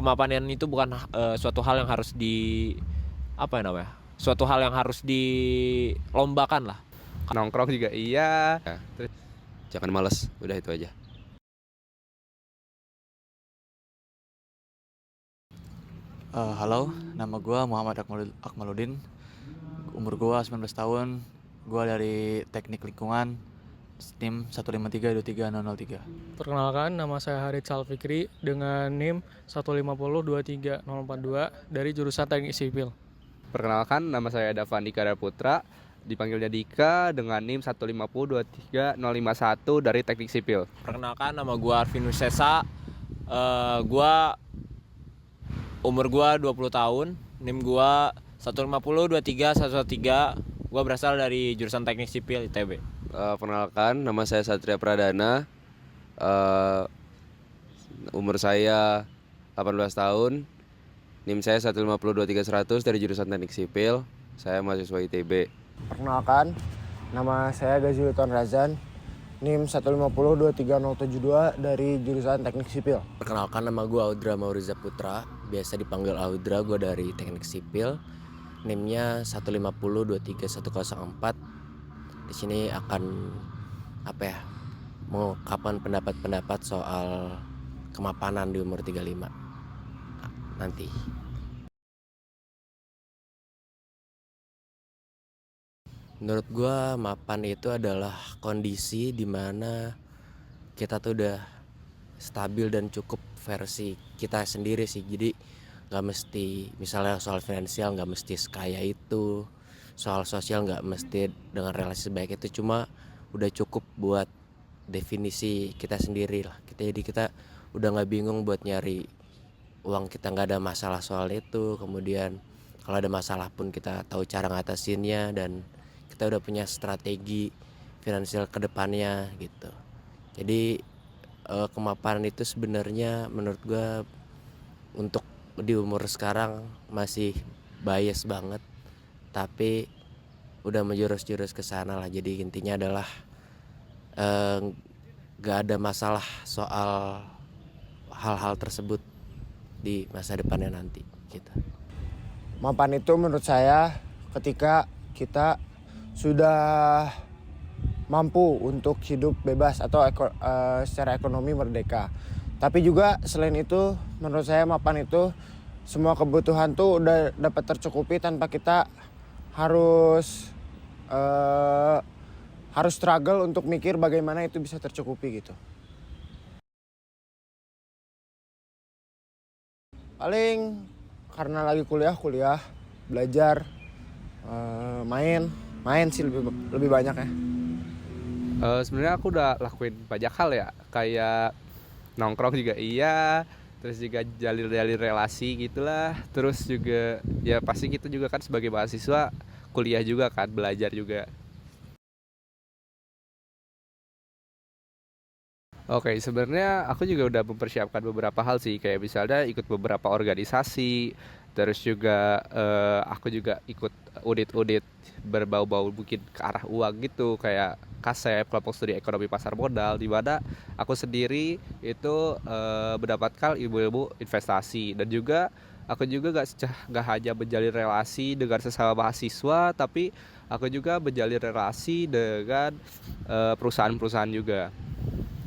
kemapanan itu bukan suatu hal yang harus apa ya namanya, suatu hal yang harus dilombakan lah. Nongkrong juga iya. Terus Jangan malas, udah itu aja. Halo, nama gue Muhammad Akmaluddin. Umur gue 19 tahun. Gue dari Teknik Lingkungan, NIM 1532303. Perkenalkan, nama saya Harid Salfikri dengan NIM 1502342 dari jurusan Teknik Sipil. perkenalkan, nama saya Davan Dika Putra, dipanggilnya Dika dengan NIM 1502301 dari Teknik Sipil. Perkenalkan, nama gue Arvin Nusesa. Gua umur gue 20 tahun, NIM gue 1502313. Gue berasal dari jurusan Teknik Sipil ITB. Perkenalkan, nama saya Satria Pradana. Umur saya 18 tahun. NIM saya 1502300 dari jurusan Teknik Sipil. Saya mahasiswa ITB. Perkenalkan, nama saya Gaziluton Razan, NIM 1502372 dari jurusan Teknik Sipil. Perkenalkan, nama gue Audra Mauriza Putra, biasa dipanggil Audra. Gue dari Teknik Sipil, NIM-nya 150230104. Di sini akan mengungkapkan pendapat-pendapat soal kemapanan di umur 35 nanti. Menurut gue, mapan itu adalah kondisi dimana kita tuh udah stabil dan cukup versi kita sendiri sih. Jadi gak mesti, misalnya soal finansial gak mesti sekaya itu, soal sosial gak mesti dengan relasi sebaik itu, cuma udah cukup buat definisi kita sendiri lah. Jadi kita udah gak bingung buat nyari uang, kita gak ada masalah soal itu. Kemudian kalau ada masalah pun kita tahu cara ngatasinnya, dan kita udah punya strategi finansial ke depannya gitu. Jadi kemapanan itu sebenarnya menurut gue untuk di umur sekarang masih bias banget, tapi udah menjurus-jurus ke sana lah. Jadi intinya adalah gak ada masalah soal hal-hal tersebut di masa depannya nanti gitu. Mapan itu menurut saya ketika kita sudah mampu untuk hidup bebas atau secara ekonomi merdeka. Tapi juga selain itu, menurut saya mapan itu semua kebutuhan tuh udah dapat tercukupi tanpa kita harus struggle untuk mikir bagaimana itu bisa tercukupi gitu. Paling karena lagi kuliah, belajar, main sih lebih banyak ya. Sebenarnya aku udah lakuin banyak hal ya, kayak nongkrong juga iya, terus juga jalin relasi gitulah. Terus juga ya pasti kita juga kan sebagai mahasiswa kuliah juga kan, belajar juga. Oke, sebenarnya aku juga udah mempersiapkan beberapa hal sih, kayak misalnya ikut beberapa organisasi, terus juga aku juga ikut audit berbau-bau mungkin ke arah uang gitu, kayak KASEP, kelompok studi ekonomi pasar modal, di mana aku sendiri itu mendapatkan ilmu investasi. Dan juga aku juga gak hanya menjalin relasi dengan sesama mahasiswa, tapi aku juga menjalin relasi dengan perusahaan-perusahaan juga.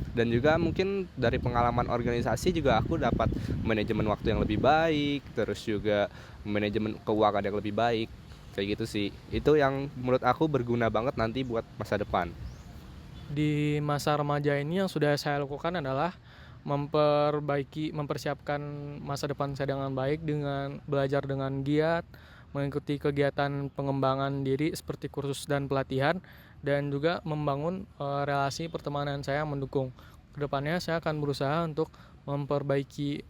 Dan juga mungkin dari pengalaman organisasi juga aku dapat manajemen waktu yang lebih baik, terus juga manajemen keuangan yang lebih baik, kayak gitu sih. Itu yang menurut aku berguna banget nanti buat masa depan. Di masa remaja ini yang sudah saya lakukan adalah mempersiapkan masa depan saya dengan baik dengan belajar dengan giat, mengikuti kegiatan pengembangan diri seperti kursus dan pelatihan, dan juga membangun relasi pertemanan saya yang mendukung. Kedepannya saya akan berusaha untuk memperbaiki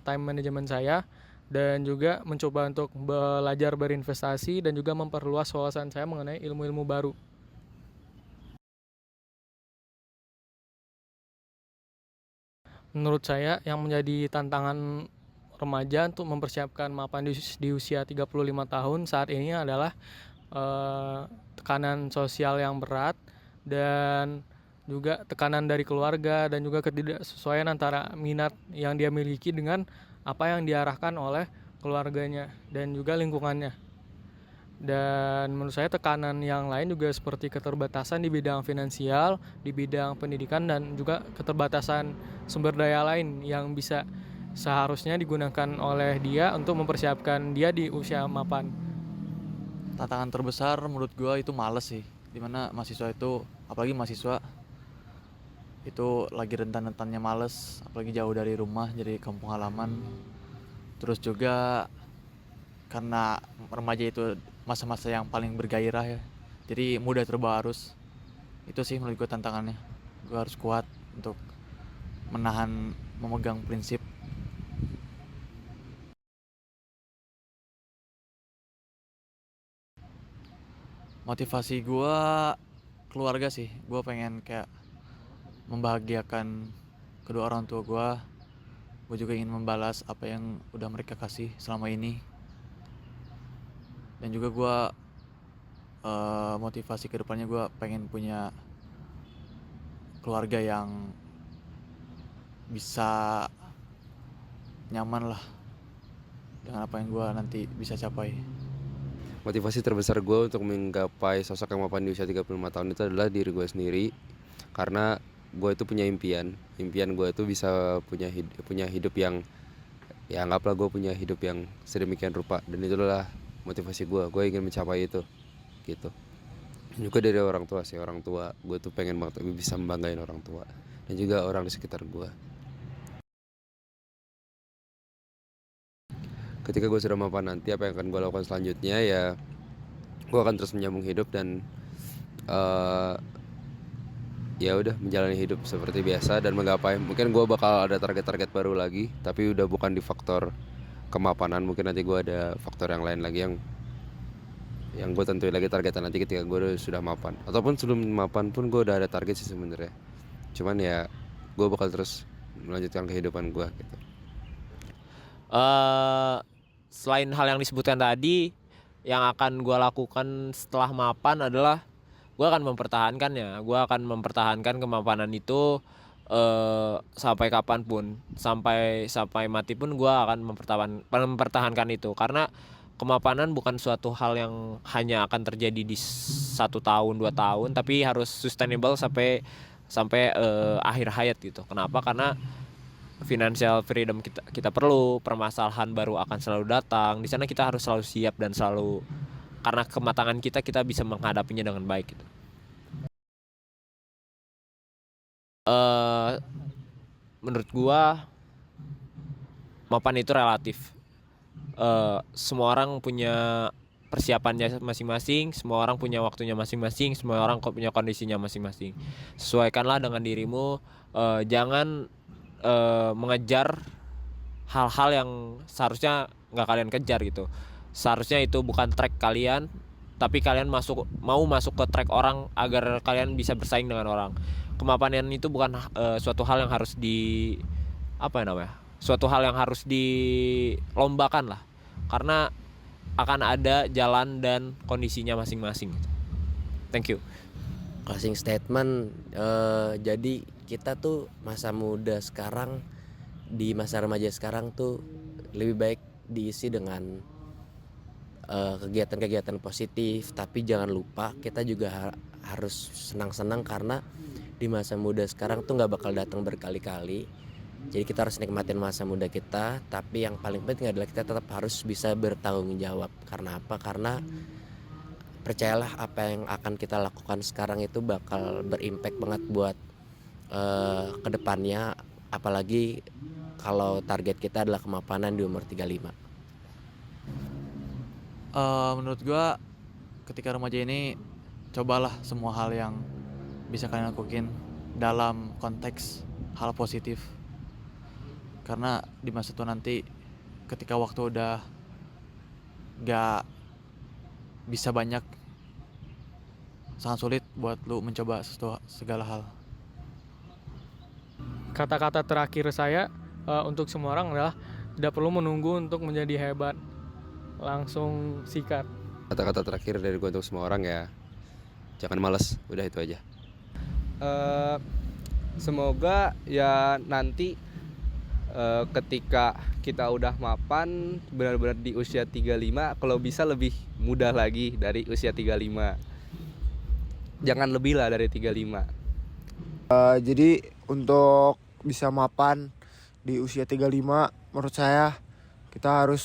time management saya, dan juga mencoba untuk belajar berinvestasi dan juga memperluas wawasan saya mengenai ilmu-ilmu baru. Menurut saya yang menjadi tantangan remaja untuk mempersiapkan mapan di usia 35 tahun saat ini adalah tekanan sosial yang berat, dan juga tekanan dari keluarga, dan juga ketidaksesuaian antara minat yang dia miliki dengan apa yang diarahkan oleh keluarganya dan juga lingkungannya. Dan menurut saya tekanan yang lain juga seperti keterbatasan di bidang finansial, di bidang pendidikan, dan juga keterbatasan sumber daya lain yang bisa seharusnya digunakan oleh dia untuk mempersiapkan dia di usia mapan. Tantangan terbesar menurut gua itu males sih. Dimana mahasiswa itu, apalagi mahasiswa itu lagi rentan-rentannya males, apalagi jauh dari rumah jadi kampung halaman. Terus juga karena remaja itu masa-masa yang paling bergairah ya, jadi mudah terbawa arus. Itu sih menurut gue tantangannya. Gue harus kuat untuk memegang prinsip. Motivasi gue keluarga sih. Gue pengen kayak membahagiakan kedua orang tua gue. Gue juga ingin membalas apa yang udah mereka kasih selama ini. Dan juga gue motivasi kedepannya gue pengen punya keluarga yang bisa nyaman lah dengan apa yang gue nanti bisa capai. Motivasi terbesar gue untuk menggapai sosok yang mapan di usia 35 tahun itu adalah diri gue sendiri. Karena gue itu punya impian gue itu bisa punya hidup yang, ya anggaplah gue punya hidup yang sedemikian rupa, dan itulah motivasi gue ingin mencapai itu gitu. Juga dari orang tua sih, orang tua gue tuh pengen banget bisa membanggain orang tua dan juga orang di sekitar gue. Ketika gue sudah mapan nanti, apa yang akan gue lakukan selanjutnya ya, gue akan terus menyambung hidup dan ya udah menjalani hidup seperti biasa dan menggapai. Mungkin gue bakal ada target-target baru lagi, tapi udah bukan di faktor kemapanan. Mungkin nanti gue ada faktor yang lain lagi yang gue tentuin lagi targetan nanti ketika gue sudah mapan, ataupun sebelum mapan pun gue udah ada target sih sebenarnya. Cuman ya gue bakal terus melanjutkan kehidupan gue gitu. Selain hal yang disebutkan tadi, yang akan gue lakukan setelah mapan adalah gue akan mempertahankannya. Gue akan mempertahankan kemapanan itu sampai kapanpun, sampai mati pun gue akan mempertahankan itu. Karena kemapanan bukan suatu hal yang hanya akan terjadi di 1 tahun 2 tahun, tapi harus sustainable sampai akhir hayat gitu. Kenapa? Karena financial freedom kita perlu, permasalahan baru akan selalu datang. Di sana kita harus selalu siap dan selalu, karena kematangan kita bisa menghadapinya dengan baik gitu. Menurut gua mapan itu relatif. Semua orang punya persiapannya masing-masing, semua orang punya waktunya masing-masing, semua orang punya kondisinya masing-masing. Sesuaikanlah dengan dirimu. Jangan mengejar hal-hal yang seharusnya nggak kalian kejar gitu. Seharusnya itu bukan track kalian, tapi kalian mau masuk ke track orang agar kalian bisa bersaing dengan orang. Kemapanan itu bukan suatu hal yang harus suatu hal yang harus dilombakan lah, karena akan ada jalan dan kondisinya masing-masing. Thank you. Closing statement, jadi kita tuh masa muda sekarang, di masa remaja sekarang tuh lebih baik diisi dengan kegiatan-kegiatan positif. Tapi jangan lupa kita juga harus senang-senang, karena di masa muda sekarang tuh gak bakal datang berkali-kali. Jadi kita harus nikmatin masa muda kita, tapi yang paling penting adalah kita tetap harus bisa bertanggung jawab. Karena apa? Karena percayalah, apa yang akan kita lakukan sekarang itu bakal berimpact banget buat kedepannya. Apalagi kalau target kita adalah kemapanan di umur 35. Menurut gue ketika remaja ini, cobalah semua hal yang bisa kalian lakuin dalam konteks hal positif. Karena di masa tua nanti, ketika waktu udah gak bisa banyak, sangat sulit buat lu mencoba segala hal. Kata-kata terakhir saya untuk semua orang adalah tidak perlu menunggu untuk menjadi hebat, langsung sikat. Kata-kata terakhir dari gue untuk semua orang ya, jangan malas, udah itu aja. Semoga ya nanti ketika kita udah mapan benar-benar di usia 35, kalau bisa lebih mudah lagi dari usia 35. Jangan lebih lah dari 35. Jadi untuk bisa mapan di usia 35 menurut saya kita harus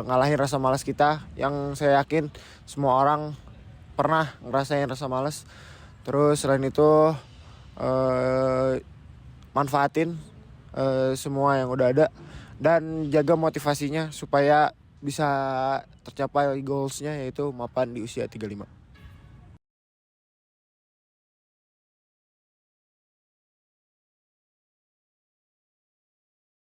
ngalahin rasa malas kita, yang saya yakin semua orang pernah ngerasain rasa malas. Terus selain itu manfaatin semua yang udah ada dan jaga motivasinya supaya bisa tercapai goalsnya, yaitu mapan di usia 35.